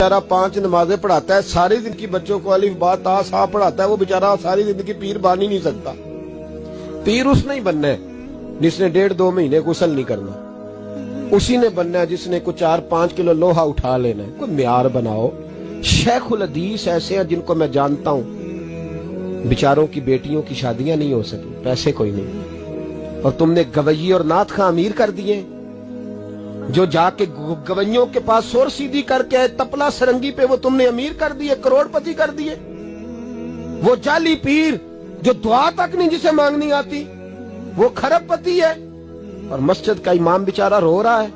बेचारा 5 नमाजें पढ़ाता है, सारी जिंदगी बच्चों को अलिफ बा ता सा पढ़ाता है, वो बेचारा सारी जिंदगी पीर बन ही नहीं सकता। पीर उसने ही बनना है जिसने 1.5-2 महीने गुस्ल नहीं करना, उसी ने बनना है जिसने कुछ 4-5 किलो लोहा उठा लेना है। कोई म्यार बनाओ। शेखुल हदीस ऐसे हैं जिनको मैं जानता हूं, बेचारों की बेटियों की शादियां नहीं हो सकी, पैसे कोई नहीं, और तुमने गवैये और नाथ खां अमीर कर दिए। जो जाके गवैयों के पास सोर सीधी करके आए तपला सरंगी पे, वो तुमने अमीर कर दिए, करोड़पति कर दिए। वो जाली पीर जो दुआ तक नहीं जिसे मांगनी आती, वो खरबपति है। और मस्जिद का इमाम बेचारा रो रहा है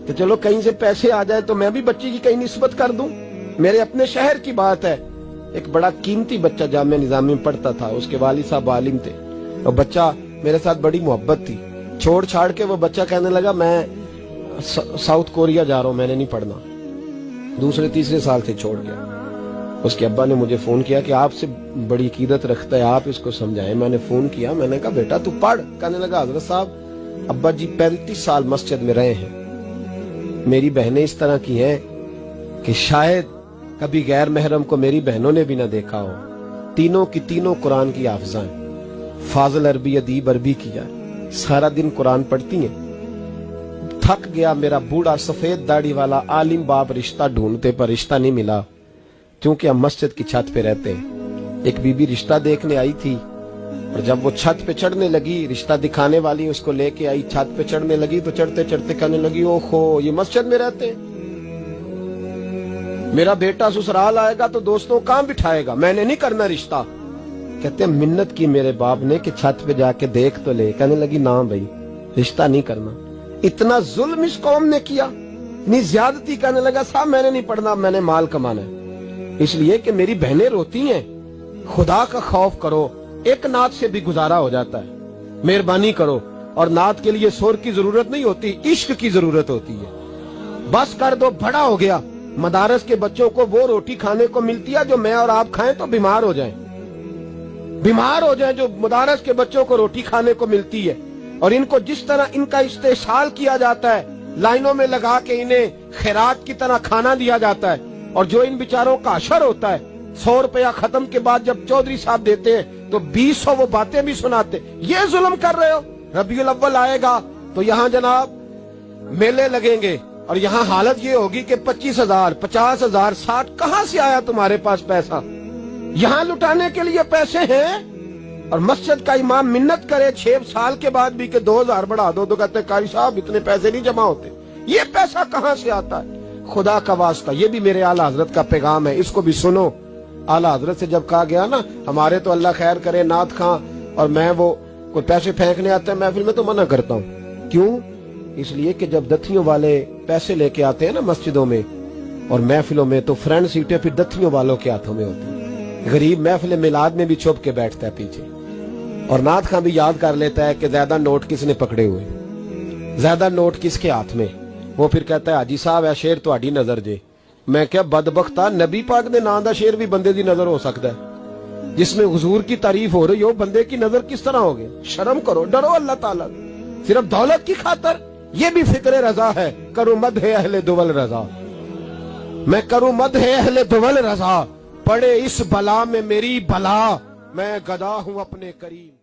कि चलो कहीं से पैसे आ जाए तो मैं भी बच्ची की कहीं निस्बत कर दूं। मेरे अपने शहर की बात है, एक बड़ा कीमती बच्चा जामिया निजामी में पढ़ता था, उसके वालिद साहब आलिम थे, और बच्चा मेरे साथ बड़ी मोहब्बत थी। छोड़ छाड़ के वो बच्चा कहने लगा मैं साउथ कोरिया जा रहा हूं, मैंने नहीं पढ़ना। दूसरे तीसरे साल से छोड़ गया। उसके अब्बा ने मुझे फोन किया कि आपसे बड़ी अकीदत रखता है, आप इसको समझाएं। मैंने फोन किया, मैंने कहा बेटा तू पढ़। कहने लगा हजरत साहब अब्बा जी 35 साल मस्जिद में रहे हैं, मेरी बहनें इस तरह की हैं कि शायद कभी गैर महरम को मेरी बहनों ने भी ना देखा हो। तीनों की तीनों कुरान की हाफिज़ा हैं, फाजिल अरबी अदीब अरबी किया, सारा दिन कुरान पढ़ती हैं। थक गया मेरा बूढ़ा सफेद दाढ़ी वाला आलिम बाप रिश्ता ढूंढते पर रिश्ता नहीं मिला, क्योंकि हम मस्जिद की छत पे रहते हैं। एक बीबी रिश्ता देखने आई थी, और जब वो छत पे चढ़ने लगी, रिश्ता दिखाने वाली उसको लेके आई, छत पे चढ़ने लगी तो चढ़ते चढ़ते कहने लगी ओहो ये मस्जिद में रहते हैं, मेरा बेटा ससुराल आएगा तो दोस्तों कहां बिठाएगा, मैंने नहीं करना रिश्ता। कहते मिन्नत की मेरे बाप ने कि छत पे जाके देख तो ले। कहने लगी ना भाई रिश्ता नहीं करना। इतना जुल्म इस कौम ने किया, इतनी ज्यादती। कहने लगा साहब मैंने नहीं पढ़ना, मैंने माल कमाना है, इसलिए कि मेरी बहनें रोती हैं। खुदा का खौफ करो, एक नात से भी गुजारा हो जाता है, मेहरबानी करो। और नात के लिए शोर की जरूरत नहीं होती, इश्क की जरूरत होती है। बस कर दो, बड़ा हो गया। मदारस के बच्चों को वो रोटी खाने को मिलती है जो मैं और आप खाएं तो बीमार हो जाएं, बीमार हो जाएं, जो मदारस के बच्चों को रोटी खाने को मिलती है। और इनको जिस तरह इनका इस्तेसाल किया जाता है, लाइनों में लगा के इन्हें खैरात की तरह खाना दिया जाता है, और जो इन बेचारों का अशर होता है 100 रुपया खत्म के बाद जब चौधरी साहब देते हैं तो 200 वो बातें भी सुनाते। ये जुल्म कर रहे हो। रबीउल अव्वल आएगा तो यहाँ जनाब मेले लगेंगे, और यहाँ हालत ये होगी कि 25,000, 50,000, 60 कहां से आया तुम्हारे पास पैसा? यहाँ लुटाने के लिए पैसे हैं। और मस्जिद का इमाम मिन्नत करे 6 साल के बाद भी कि 2,000 बढ़ा दो, तो कहते कारी साहब इतने पैसे नहीं जमा होते। ये पैसा कहां से आता है? खुदा का वास्ता, ये भी मेरे आला हजरत का पैगाम है, इसको भी सुनो। आला हजरत से जब कहा गया ना हमारे तो अल्लाह खैर करे नाथ खां और मैं वो कोई पैसे फेंकने आते हैं महफिल में तो मना करता हूँ। क्यों? इसलिए कि जब दथियों वाले पैसे लेके आते हैं ना मस्जिदों में और महफिलों में, तो फ्रंट सीटें फिर दथियों वालों के हाथों में होती है। गरीब महफिल मिलाद में भी छुप के बैठता है पीछे, और नाथ खां भी याद कर लेता है कि ज्यादा नोट किसने पकड़े हुए, ज्यादा नोट किसके हाथ में। वो फिर कहता है हाजी साहब है शेर तुहाडी नजर जे। मैं क्या बदबख्ता, नबी पाक दे नाम दा शेर भी बंदे दी नजर हो सकता है, जिसमें हुजूर की तारीफ हो रही हो, बंदे की नजर किस तरह होगी? शर्म करो, डरो अल्लाह ताला। सिर्फ दौलत की खातर ये भी फिक्र रजा है, करूं मद है अहले दुवल रजा, मैं करूं मद है अहले दुवल रजा, पड़े इस बला में मेरी बला, मैं गदा हूं अपने करीम।